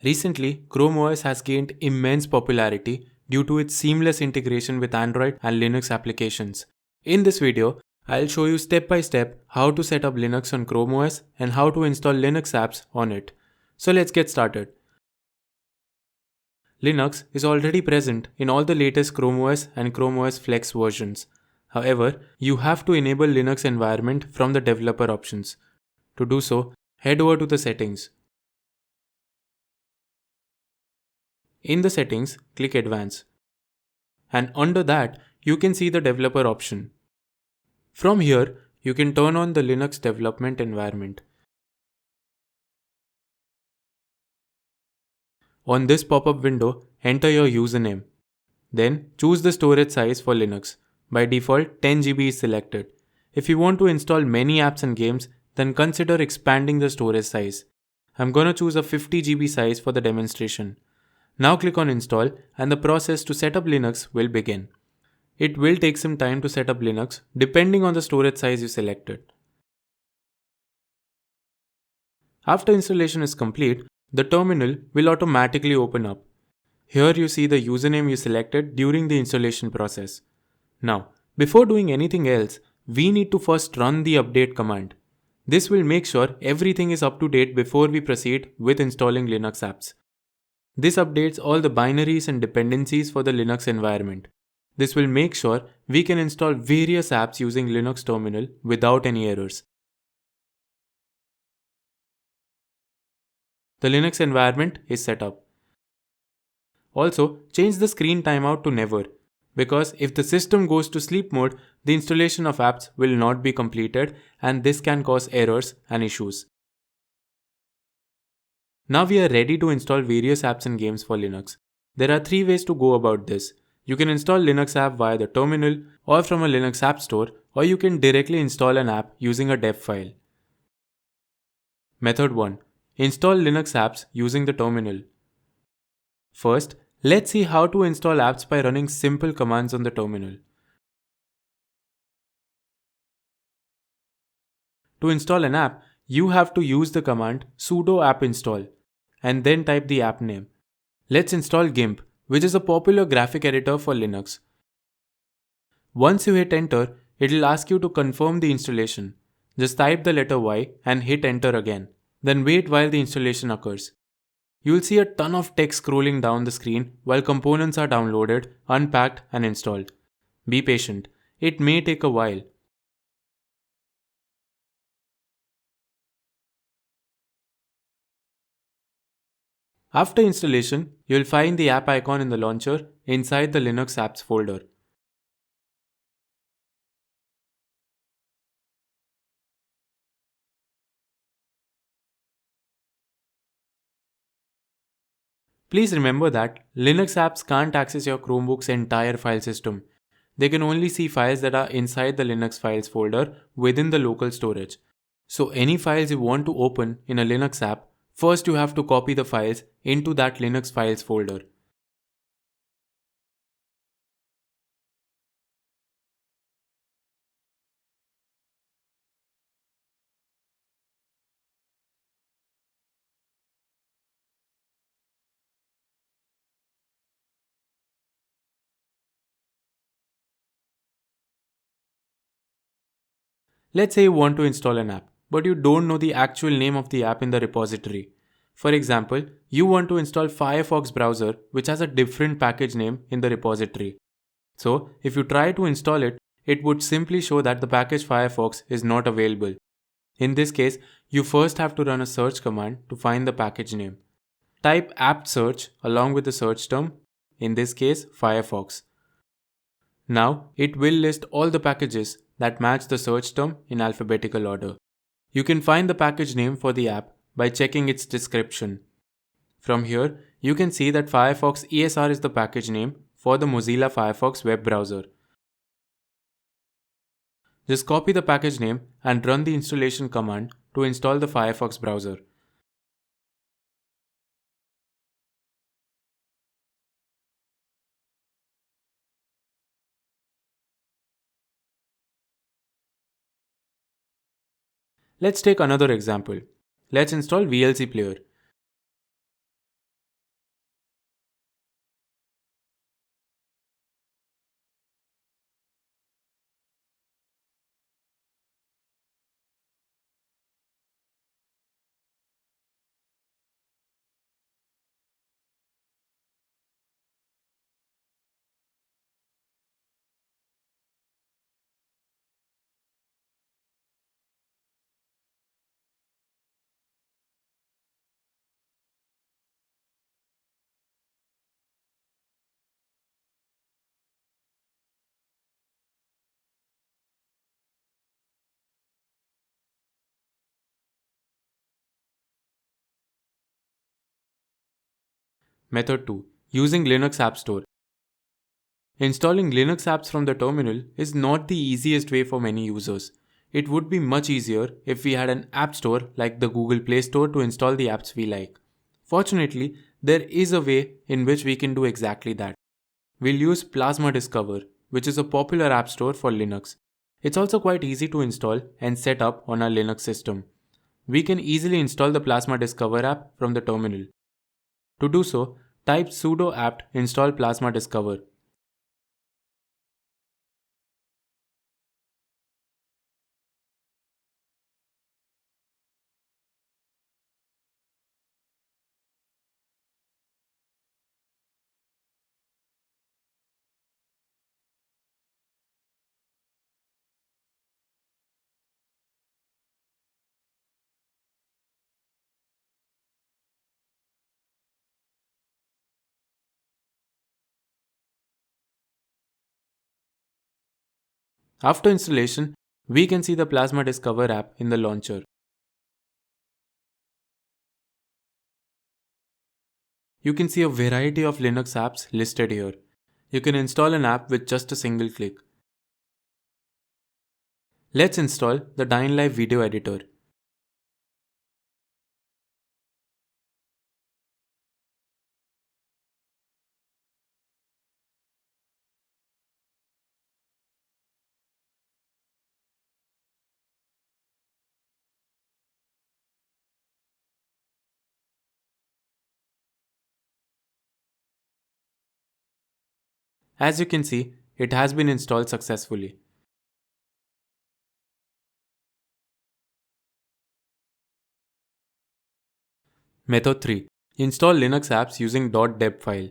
Recently, ChromeOS has gained immense popularity due to its seamless integration with Android and Linux applications. In this video, I'll show you step by step how to set up Linux on ChromeOS and how to install Linux apps on it. So let's get started. Linux is already present in all the latest ChromeOS and ChromeOS Flex versions. However, you have to enable Linux environment from the developer options. To do so, head over to the settings. In the settings, click Advanced. And under that, you can see the developer option. From here, you can turn on the Linux development environment. On this pop-up window, enter your username. Then choose the storage size for Linux. By default, 10 GB is selected. If you want to install many apps and games, then consider expanding the storage size. I'm gonna choose a 50 GB size for the demonstration. Now click on install and the process to set up Linux will begin. It will take some time to set up Linux depending on the storage size you selected. After installation is complete, the terminal will automatically open up. Here you see the username you selected during the installation process. Now, before doing anything else, we need to first run the update command. This will make sure everything is up to date before we proceed with installing Linux apps. This updates all the binaries and dependencies for the Linux environment. This will make sure we can install various apps using Linux terminal without any errors. The Linux environment is set up. Also, change the screen timeout to never, because if the system goes to sleep mode, the installation of apps will not be completed and this can cause errors and issues. Now we are ready to install various apps and games for Linux. There are 3 ways to go about this. You can install Linux app via the terminal or from a Linux app store, or you can directly install an app using a Defile. Method 1. Install Linux apps using the terminal. First, let's see how to install apps by running simple commands on the terminal. To install an app, you have to use the command sudo app install and then type the app name. Let's install GIMP, which is a popular graphic editor for Linux. Once you hit enter, it will ask you to confirm the installation. Just type the letter Y and hit enter again. Then wait while the installation occurs. You will see a ton of text scrolling down the screen while components are downloaded, unpacked and installed. Be patient. It may take a while. After installation, you will find the app icon in the launcher inside the Linux apps folder. Please remember that Linux apps can't access your Chromebook's entire file system. They can only see files that are inside the Linux files folder within the local storage. So any files you want to open in a Linux app, first you have to copy the files into that Linux files folder. Let's say you want to install an app, but you don't know the actual name of the app in the repository. For example, you want to install Firefox browser, which has a different package name in the repository. So, if you try to install it, it would simply show that the package Firefox is not available. In this case, you first have to run a search command to find the package name. Type apt search along with the search term, in this case Firefox. Now, it will list all the packages that match the search term in alphabetical order. You can find the package name for the app by checking its description. From here, you can see that Firefox ESR is the package name for the Mozilla Firefox web browser. Just copy the package name and run the installation command to install the Firefox browser. Let's take another example. Let's install VLC Player. Method 2. Using Linux App Store. Installing Linux apps from the terminal is not the easiest way for many users. It would be much easier if we had an app store like the Google Play Store to install the apps we like. Fortunately, there is a way in which we can do exactly that. We'll use Plasma Discover, which is a popular app store for Linux. It's also quite easy to install and set up on our Linux system. We can easily install the Plasma Discover app from the terminal. To do so, type sudo apt install Plasma Discover. After installation, we can see the Plasma Discover app in the launcher. You can see a variety of Linux apps listed here. You can install an app with just a single click. Let's install the Dying Live video editor. As you can see, it has been installed successfully. Method 3. Install Linux apps using .deb file.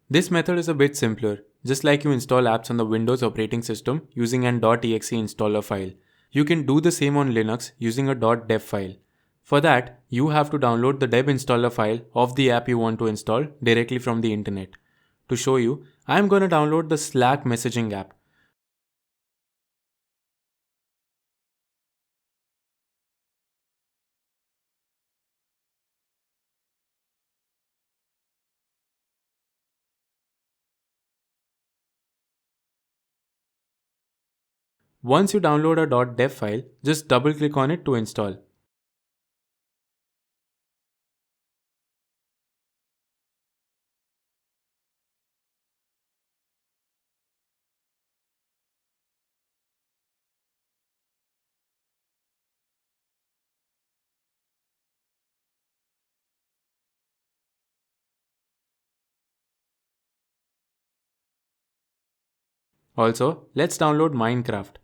This method is a bit simpler, just like you install apps on the Windows operating system using an .exe installer file. You can do the same on Linux using a .deb file. For that, you have to download the deb installer file of the app you want to install directly from the internet. To show you, I am going to download the Slack messaging app. Once you download a .deb file, just double click on it to install. Also, let's download Minecraft.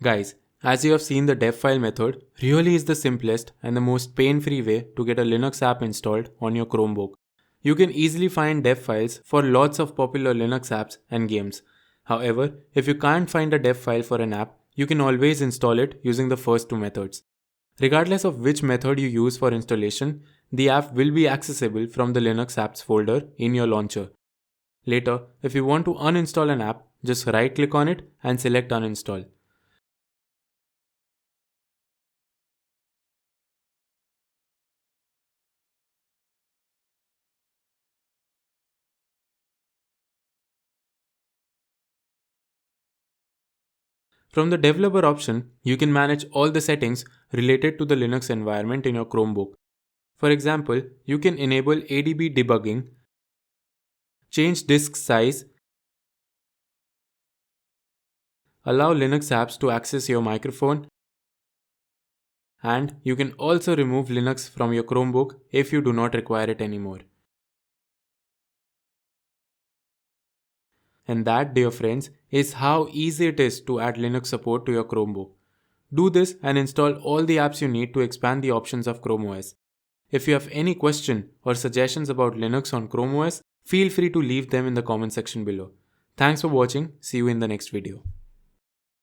Guys, as you have seen, the Defile method really is the simplest and the most pain-free way to get a Linux app installed on your Chromebook. You can easily find dev files for lots of popular Linux apps and games. However, if you can't find a dev file for an app, you can always install it using the first two methods. Regardless of which method you use for installation, the app will be accessible from the Linux apps folder in your launcher. Later, if you want to uninstall an app, just right click on it and select uninstall. From the developer option, you can manage all the settings related to the Linux environment in your Chromebook. For example, you can enable ADB debugging, change disk size, allow Linux apps to access your microphone, and you can also remove Linux from your Chromebook if you do not require it anymore. And that, dear friends, is how easy it is to add Linux support to your Chromebook. Do this and install all the apps you need to expand the options of ChromeOS. If you have any question or suggestions about Linux on ChromeOS, feel free to leave them in the comment section below. Thanks for watching. See you in the next video.